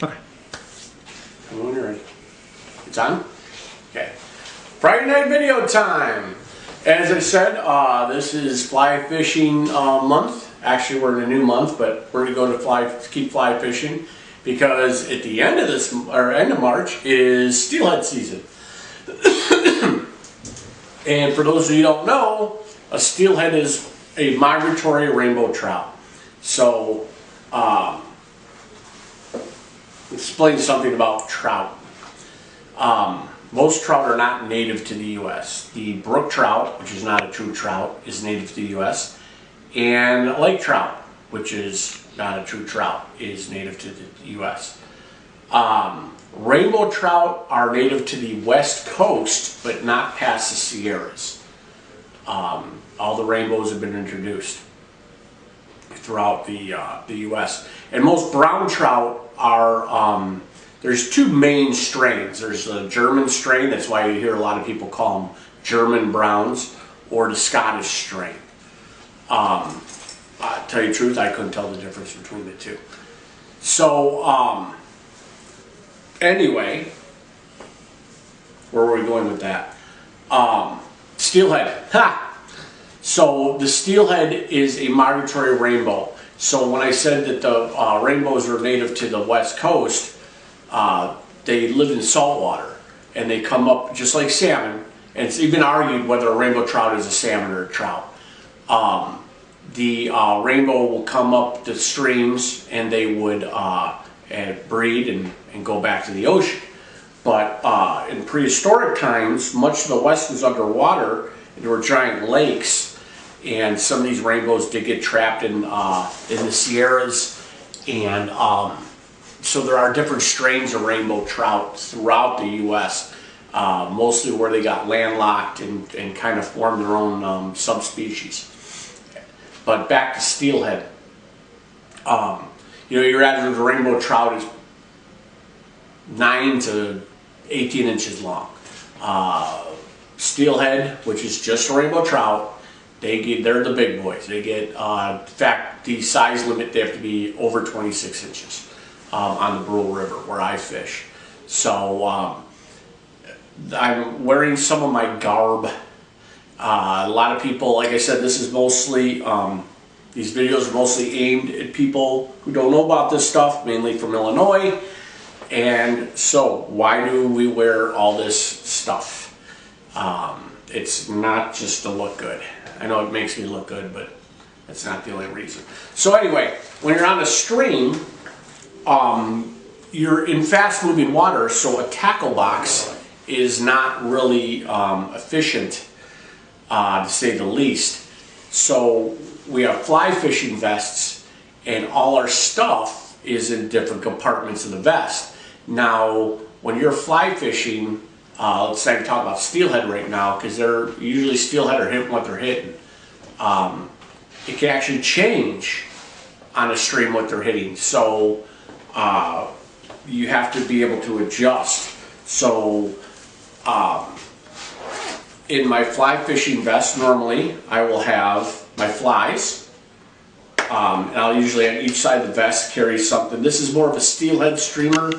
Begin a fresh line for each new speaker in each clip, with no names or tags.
Okay.
When you're ready. It's on? Okay. Friday night video time. As I said, this is fly fishing month. Actually, we're in a new month, but we're going to keep fly fishing because at the end of this, or end of March, is steelhead season. And for those of you who don't know, a steelhead is a migratory rainbow trout. So, explain something about trout. Most trout are not native to the U.S. The brook trout, which is not a true trout, is native to the U.S. And lake trout, which is not a true trout, is native to the U.S. Rainbow trout are native to the West Coast, but not past the Sierras. All the rainbows have been introduced throughout the U.S. And most brown trout are, there's two main strains. There's the German strain, that's why you hear a lot of people call them German browns, or the Scottish strain. Tell you the truth, I couldn't tell the difference between the two. So, anyway, where were we going with that? Steelhead. Ha! So the steelhead is a migratory rainbow. So when I said that the rainbows are native to the West Coast, they live in salt water and they come up just like salmon. And it's even argued whether a rainbow trout is a salmon or a trout. The rainbow will come up the streams and they would breed and go back to the ocean. But in prehistoric times, much of the West was underwater and there were giant lakes. And some of these rainbows did get trapped in the Sierras, and so there are different strains of rainbow trout throughout the U.S., mostly where they got landlocked and kind of formed their own subspecies. But back to steelhead, you know, your average rainbow trout is 9 to 18 inches long. Steelhead, which is just a rainbow trout, they're the big boys. They get, in fact, the size limit, they have to be over 26 inches on the Brule River where I fish. So I'm wearing some of my garb. A lot of people, like I said, this is mostly, these videos are mostly aimed at people who don't know about this stuff, mainly from Illinois. And so why do we wear all this stuff? It's not just to look good. I know it makes me look good, but that's not the only reason. So anyway, when you're on a stream, you're in fast-moving water, so a tackle box is not really efficient, to say the least. So we have fly fishing vests, and all our stuff is in different compartments of the vest. Now, when you're fly fishing, let's say I'm talking about steelhead right now, because they're usually steelhead are hitting what they're hitting. It can actually change on a stream what they're hitting, so you have to be able to adjust. So in my fly fishing vest, normally I will have my flies, and I'll usually on each side of the vest carry something. This is more of a steelhead streamer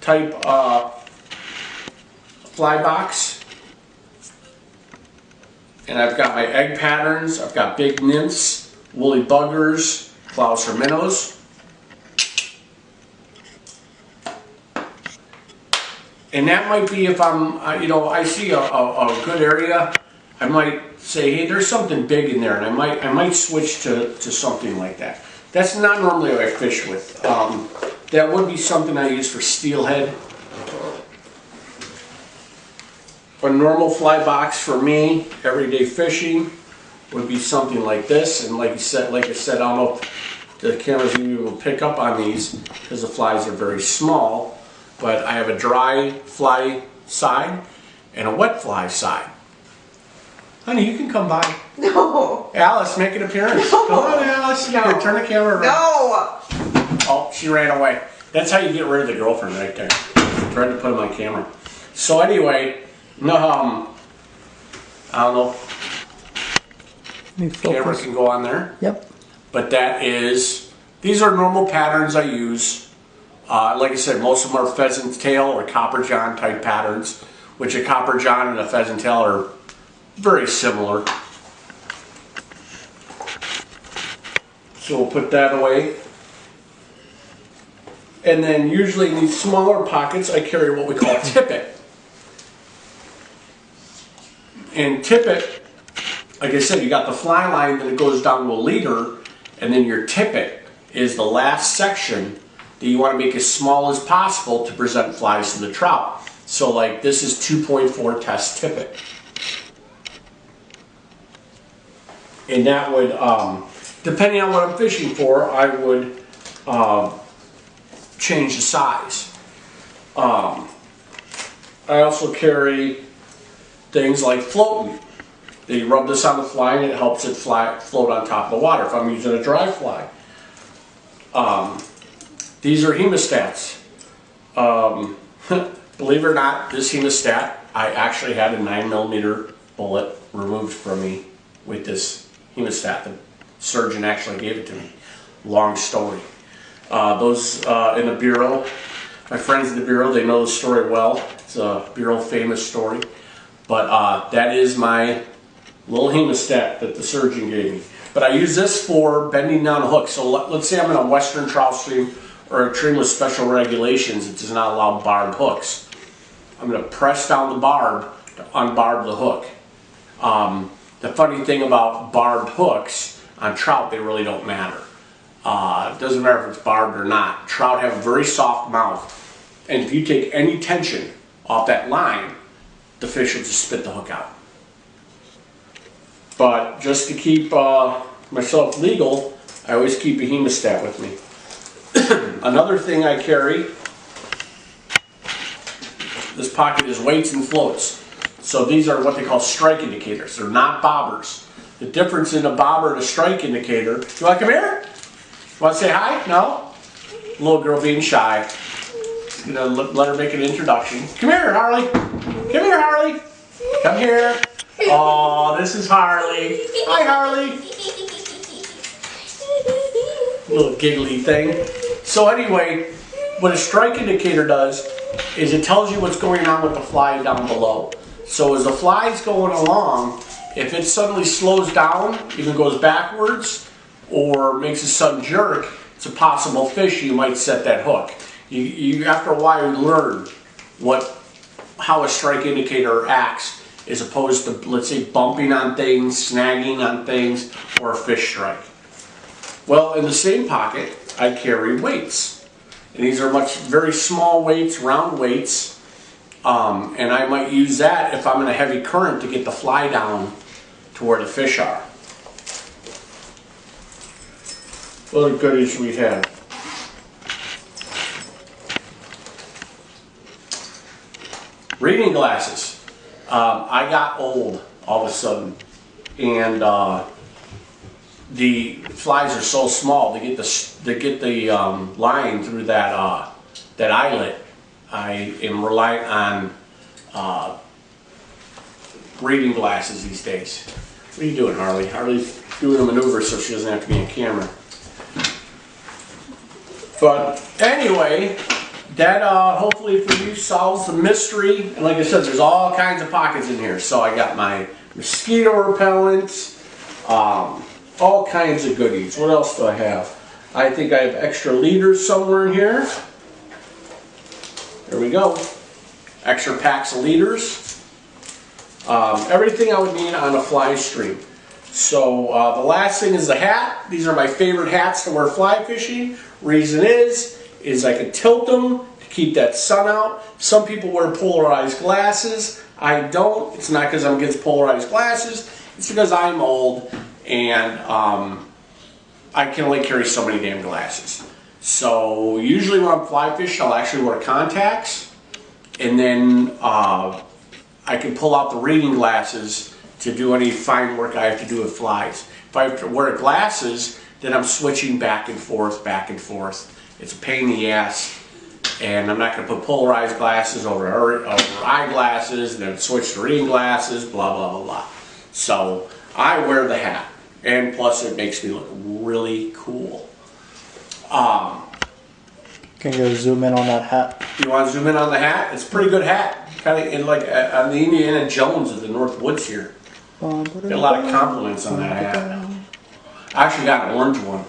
type fly box, and I've got my egg patterns, I've got big nymphs, woolly buggers, clouds or minnows, and that might be if I'm, you know, I see a good area, I might say, hey, there's something big in there, and I might switch to something like that. That's not normally what I fish with. That would be something I use for steelhead. A normal fly box for me, everyday fishing, would be something like this. And like I said, I don't know if the cameras will pick up on these because the flies are very small. But I have a dry fly side and a wet fly side. Honey, you can come by.
No.
Alice, make an appearance.
No.
Come on, Alice.
No.
Here, turn the camera around.
No.
Oh, she ran away. That's how you get rid of the girlfriend right there. Tried to put it on my camera. So anyway, I don't know. Camera can go on there.
Yep.
But that is, these are normal patterns I use Like I said, most of them are pheasant tail or copper john type patterns, which a copper john and a pheasant tail are very similar. So we'll put that away. And then usually in these smaller pockets, I carry what we call tippet. And tippet, like I said, you got the fly line, then it goes down to a leader, and then your tippet is the last section that you want to make as small as possible to present flies to the trout. So like this is 2.4 test tippet. And that would, depending on what I'm fishing for, I would change the size. I also carry things like floating. You rub this on the fly and it helps it float on top of the water if I'm using a dry fly. These are hemostats. Believe it or not, this hemostat, I actually had a 9mm bullet removed from me with this hemostat. The surgeon actually gave it to me. Long story. Those in the Bureau, my friends in the Bureau, they know the story well. It's a Bureau famous story. But that is my little hemostat that the surgeon gave me. But I use this for bending down a hook. So let's say I'm in a western trout stream or a stream with special regulations that does not allow barbed hooks. I'm going to press down the barb to unbarb the hook. The funny thing about barbed hooks on trout, they really don't matter. It doesn't matter if it's barbed or not. Trout have a very soft mouth, and if you take any tension off that line, the fish will just spit the hook out. But just to keep myself legal, I always keep a hemostat with me. Another thing I carry, this pocket is weights and floats. So these are what they call strike indicators. They're not bobbers. The difference in a bobber and a strike indicator, you want to come here? Want to say hi? No? Little girl being shy. You know, let her make an introduction. Come here, Harley. Come here, Harley. Come here. Oh, this is Harley. Hi, Harley. Little giggly thing. So anyway, what a strike indicator does is it tells you what's going on with the fly down below. So as the fly's going along, if it suddenly slows down, even goes backwards, or makes a sudden jerk, it's a possible fish. You might set that hook. You after a while you learn how a strike indicator acts, as opposed to, let's say, bumping on things, snagging on things, or a fish strike. Well, in the same pocket, I carry weights, and these are very small weights, round weights, and I might use that if I'm in a heavy current to get the fly down to where the fish are. What other goodies we have? Reading glasses. I got old all of a sudden, and the flies are so small to get the line through that eyelet. I am reliant on reading glasses these days. What are you doing, Harley? Harley's doing a maneuver so she doesn't have to be on camera. But anyway, that hopefully for you solves the mystery. And like I said, there's all kinds of pockets in here. So I got my mosquito repellents, all kinds of goodies. What else do I have? I think I have extra leaders somewhere in here. There we go. Extra packs of leaders. Everything I would need on a fly stream. So the last thing is the hat. These are my favorite hats to wear fly fishing. Reason is I can tilt them to keep that sun out. Some people wear polarized glasses. I don't. It's not because I'm against polarized glasses. It's because I'm old and I can only carry so many damn glasses. So usually when I'm fly fishing, I'll actually wear contacts, and then I can pull out the reading glasses to do any fine work I have to do with flies. If I have to wear glasses, then I'm switching back and forth, back and forth. It's a pain in the ass, and I'm not going to put polarized glasses over eyeglasses, and then switch to reading glasses, blah, blah, blah, blah. So I wear the hat, and plus it makes me look really cool.
Can you zoom in on that hat?
You want to zoom in on the hat? It's a pretty good hat. Kind of in like on the Indiana Jones of the North Woods here. Get a lot of compliments on that hat. I actually got an orange one.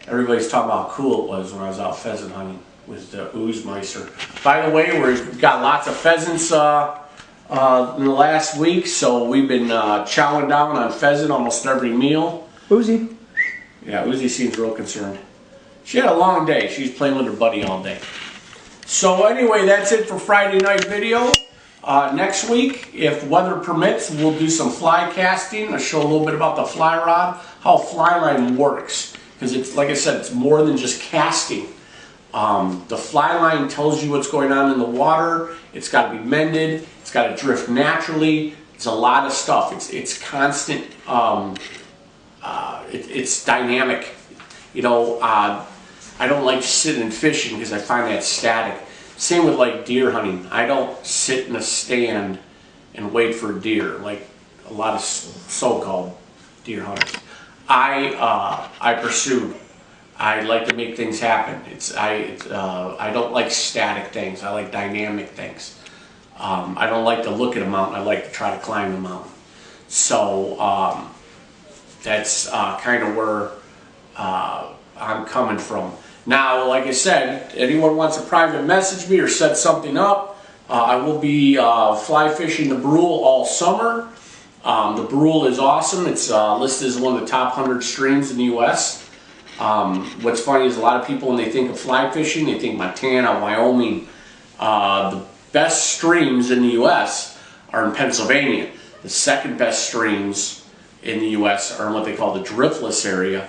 Everybody's talking about how cool it was when I was out pheasant hunting with the Oozemeister. By the way, we've got lots of pheasants in the last week, so we've been chowing down on pheasant almost every meal.
Uzi.
Yeah, Uzi seems real concerned. She had a long day. She was playing with her buddy all day. So anyway, that's it for Friday night video. Next week, if weather permits, we'll do some fly casting. I'll show a little bit about the fly rod, how fly line works. Because it's, like I said, it's more than just casting. The fly line tells you what's going on in the water. It's got to be mended. It's got to drift naturally. It's a lot of stuff. It's constant. It's dynamic. You know, I don't like sitting and fishing because I find that static. Same with like deer hunting. I don't sit in a stand and wait for a deer like a lot of so-called deer hunters. I pursue. I like to make things happen. I don't like static things. I like dynamic things. I don't like to look at a mountain. I like to try to climb the mountain. So that's kind of where I'm coming from. Now, like I said, anyone wants to private message me or set something up, I will be fly fishing the Brule all summer. The Brule is awesome. It's listed as one of the top 100 streams in the U.S. What's funny is a lot of people, when they think of fly fishing, they think Montana, Wyoming. The best streams in the U.S. are in Pennsylvania. The second best streams in the U.S. are in what they call the driftless area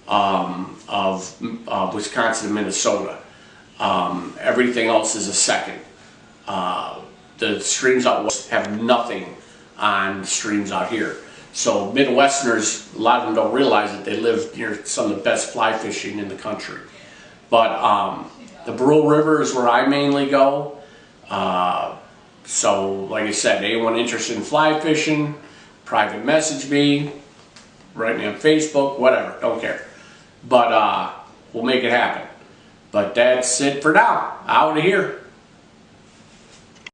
of Wisconsin and Minnesota. Everything else is a second. The streams out west have nothing on streams out here. So Midwesterners, a lot of them don't realize that they live near some of the best fly fishing in the country. But the Brule River is where I mainly go. So like I said, anyone interested in fly fishing, private message me, write me on Facebook, whatever, don't care. But we'll make it happen. But that's it for now. Out of here.